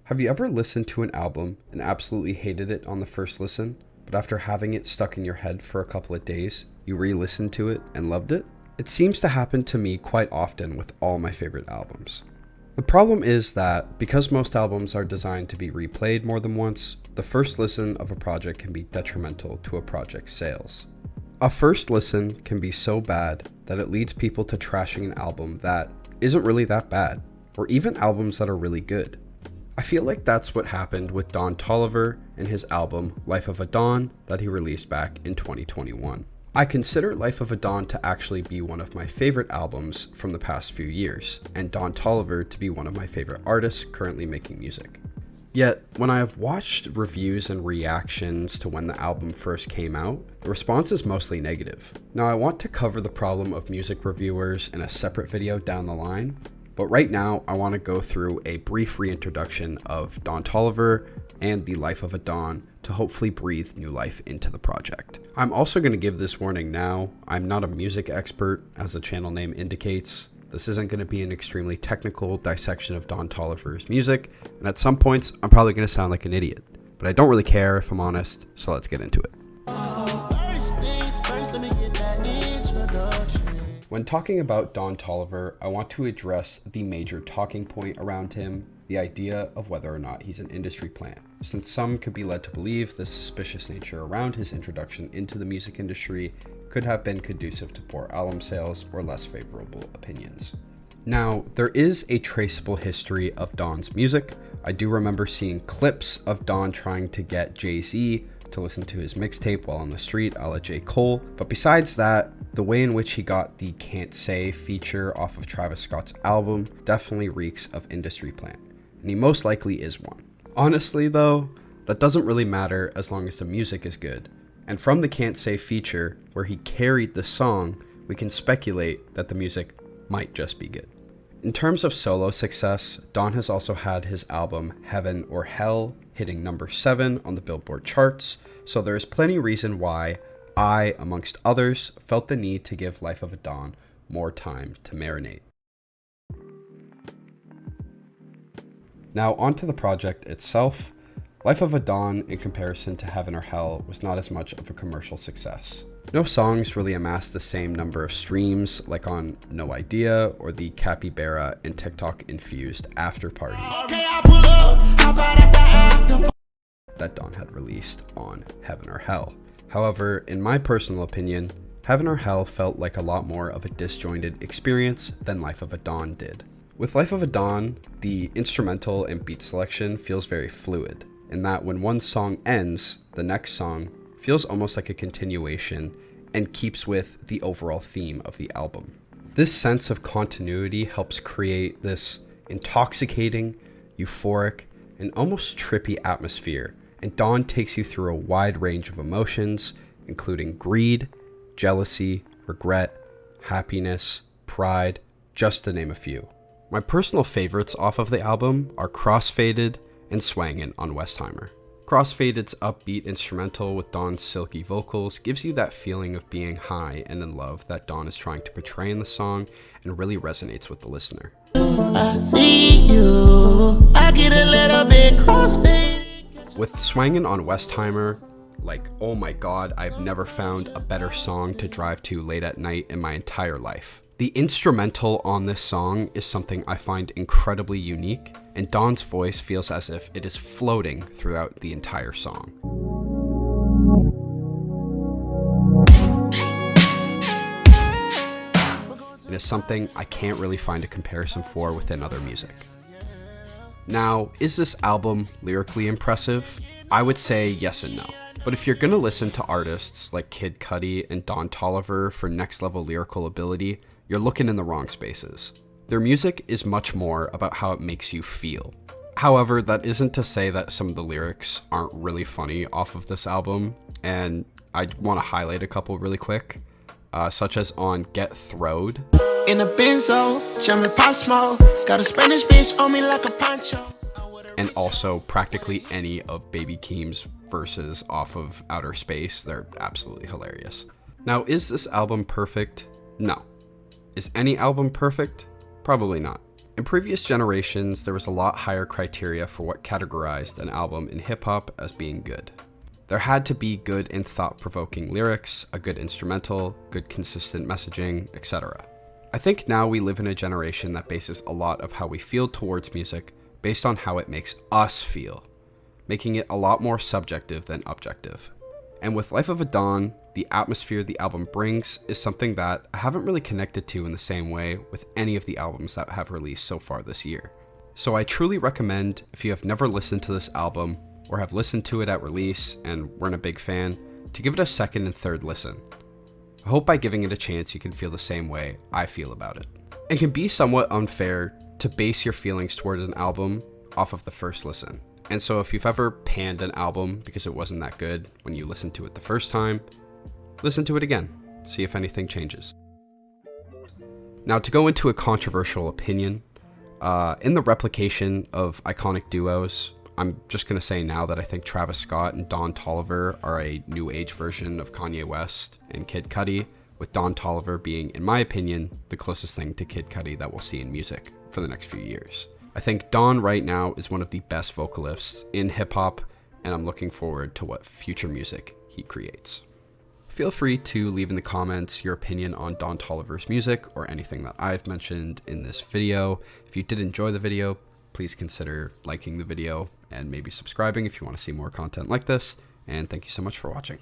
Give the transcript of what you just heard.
Have you ever listened to an album and absolutely hated it on the first listen, but after having it stuck in your head for a couple of days, you re-listened to it and loved it? It seems to happen to me quite often with all my favorite albums. The problem is that because most albums are designed to be replayed more than once, the first listen of a project can be detrimental to a project's sales. A first listen can be so bad that it leads people to trashing an album that isn't really that bad, or even albums that are really good. I feel like that's what happened with Don Toliver and his album Life of a Don that he released back in 2021. I consider Life of a Don to actually be one of my favorite albums from the past few years, and Don Toliver to be one of my favorite artists currently making music. Yet, when I have watched reviews and reactions to when the album first came out, the response is mostly negative. Now, I want to cover the problem of music reviewers in a separate video down the line, but right now I want to go through a brief reintroduction of Don Toliver and the Life of a Don to hopefully breathe new life into the project. I'm also going to give this warning now. I'm not a music expert, as the channel name indicates. This isn't going to be an extremely technical dissection of Don Toliver's music, and at some points I'm probably going to sound like an idiot. But I don't really care if I'm honest, so let's get into it. When talking about Don Toliver, I want to address the major talking point around him, the idea of whether or not he's an industry plant, since some could be led to believe the suspicious nature around his introduction into the music industry could have been conducive to poor album sales or less favorable opinions. Now, there is a traceable history of Don's music. I do remember seeing clips of Don trying to get Jay-Z to listen to his mixtape while on the street, a la J. Cole, but besides that, the way in which he got the Can't Say feature off of Travis Scott's album definitely reeks of industry plant, and he most likely is one. Honestly though, that doesn't really matter as long as the music is good, and from the Can't Say feature, where he carried the song, we can speculate that the music might just be good. In terms of solo success, Don has also had his album Heaven or Hell hitting number 7 on the Billboard charts, so there is plenty reason why I, amongst others, felt the need to give Life of a Don more time to marinate. Now onto the project itself. Life of a Don, in comparison to Heaven or Hell, was not as much of a commercial success. No songs really amassed the same number of streams like on No Idea or the Capybara and TikTok infused After Party that Don had released on Heaven or Hell. However, in my personal opinion, Heaven or Hell felt like a lot more of a disjointed experience than Life of a Don did. With Life of a Don, the instrumental and beat selection feels very fluid, in that when one song ends, the next song feels almost like a continuation and keeps with the overall theme of the album. This sense of continuity helps create this intoxicating, euphoric, and almost trippy atmosphere, and Don takes you through a wide range of emotions, including greed, jealousy, regret, happiness, pride, just to name a few. My personal favorites off of the album are Crossfaded and Swangin' on Westheimer. Crossfaded's upbeat instrumental with Don's silky vocals gives you that feeling of being high and in love that Don is trying to portray in the song and really resonates with the listener. I see you, I get a little bit crossfaded. With Swangin' on Westheimer, like, oh my god, I've never found a better song to drive to late at night in my entire life. The instrumental on this song is something I find incredibly unique, and Don's voice feels as if it is floating throughout the entire song. It is something I can't really find a comparison for within other music. Now, is this album lyrically impressive? I would say yes and no. But if you're gonna listen to artists like Kid Cudi and Don Toliver for next level lyrical ability, you're looking in the wrong spaces. Their music is much more about how it makes you feel. However, that isn't to say that some of the lyrics aren't really funny off of this album, and I want to highlight a couple really quick, such as on Get Throwed. In a benzo, jamming pop smoke, got a Spanish bitch on me like a poncho. And also practically any of Baby Keem's verses off of Outer Space. They're absolutely hilarious. Now, is this album perfect? No. Is any album perfect? Probably not. In previous generations, there was a lot higher criteria for what categorized an album in hip-hop as being good. There had to be good and thought-provoking lyrics, a good instrumental, good consistent messaging, etc. I think now we live in a generation that bases a lot of how we feel towards music based on how it makes us feel, making it a lot more subjective than objective. And with Life of a Don, the atmosphere the album brings is something that I haven't really connected to in the same way with any of the albums that have released so far this year. So I truly recommend, if you have never listened to this album or have listened to it at release and weren't a big fan, to give it a second and third listen. I hope by giving it a chance you can feel the same way I feel about it. It can be somewhat unfair to base your feelings toward an album off of the first listen. And so if you've ever panned an album because it wasn't that good when you listened to it the first time, listen to it again, see if anything changes. Now, to go into a controversial opinion, in the replication of iconic duos, I'm just going to say now that I think Travis Scott and Don Toliver are a new age version of Kanye West and Kid Cudi, with Don Toliver being, in my opinion, the closest thing to Kid Cudi that we'll see in music for the next few years. I think Don right now is one of the best vocalists in hip-hop, and I'm looking forward to what future music he creates. Feel free to leave in the comments your opinion on Don Toliver's music or anything that I've mentioned in this video. If you did enjoy the video, please consider liking the video and maybe subscribing if you want to see more content like this, and thank you so much for watching.